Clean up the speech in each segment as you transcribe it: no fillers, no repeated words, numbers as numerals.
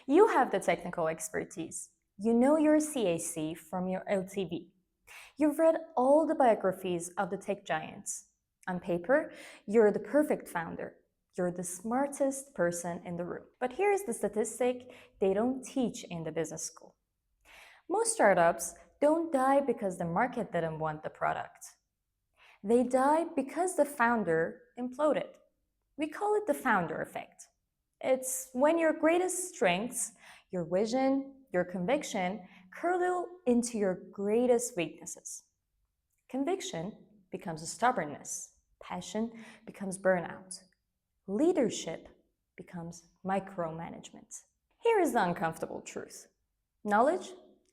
You have the technical expertise. You know your CAC from your LTV. You've read all the biographies of the tech giants. On paper, you're the perfect founder. You're the smartest person in the room. But here's the statistic they don't teach in the business school. Most startups don't die because the market didn't want the product. They die because the founder imploded. We call it the founder effect. It's when your greatest strengths, your vision, your conviction, curdle into your greatest weaknesses. Conviction becomes a stubbornness. Passion becomes burnout. Leadership becomes micromanagement. Here is the uncomfortable truth. Knowledge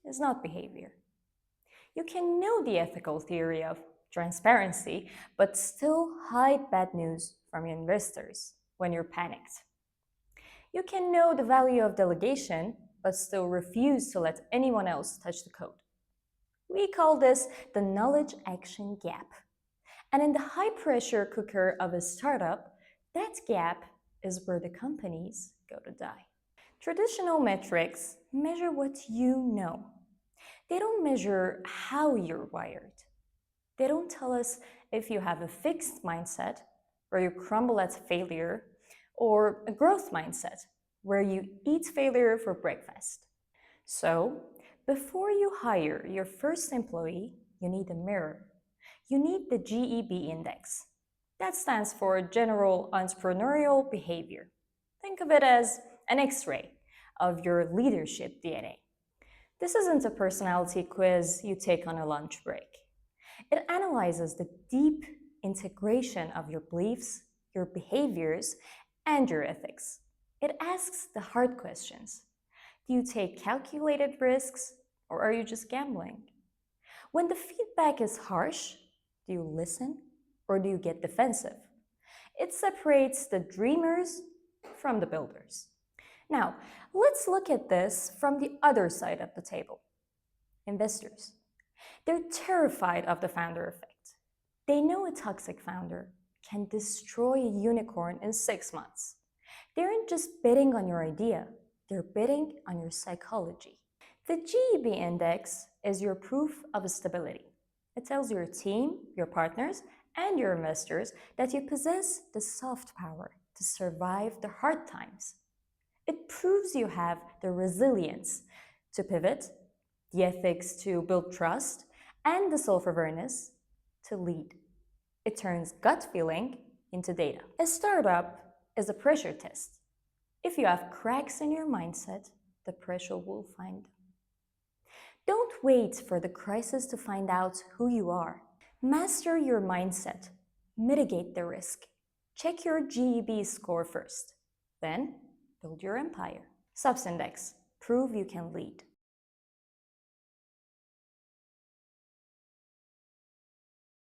is not behavior. You can know the ethical theory of transparency, but still hide bad news from your investors when you're panicked. You can know the value of delegation, but still refuse to let anyone else touch the code. We call this the knowledge-action gap. And in the high-pressure cooker of a startup, that gap is where the companies go to die. Traditional metrics measure what you know. They don't measure how you're wired. They don't tell us if you have a fixed mindset, where you crumble at failure, or a growth mindset, where you eat failure for breakfast. So, before you hire your first employee, you need a mirror. You need the GEB Index. That stands for General Entrepreneurial Behavior. Think of it as an X-ray of your leadership DNA. This isn't a personality quiz you take on a lunch break. It analyzes the deep integration of your beliefs, your behaviors, and your ethics. It asks the hard questions. Do you take calculated risks, or are you just gambling? When the feedback is harsh, do you listen, or do you get defensive? It separates the dreamers from the builders. Now, let's look at this from the other side of the table. Investors. They're terrified of the founder effect. They know a toxic founder can destroy a unicorn in 6 months. They aren't just bidding on your idea, they're bidding on your psychology. The GEB Index is your proof of stability. It tells your team, your partners, and your investors that you possess the soft power to survive the hard times. It proves you have the resilience to pivot, the ethics to build trust, and the self-awareness to lead. It turns gut feeling into data. A startup is a pressure test. If you have cracks in your mindset, the pressure will find them. Don't wait for the crisis to find out who you are. Master your mindset. Mitigate the risk. Check your GEB score first. Then, build your empire. Supsindex. Prove you can lead.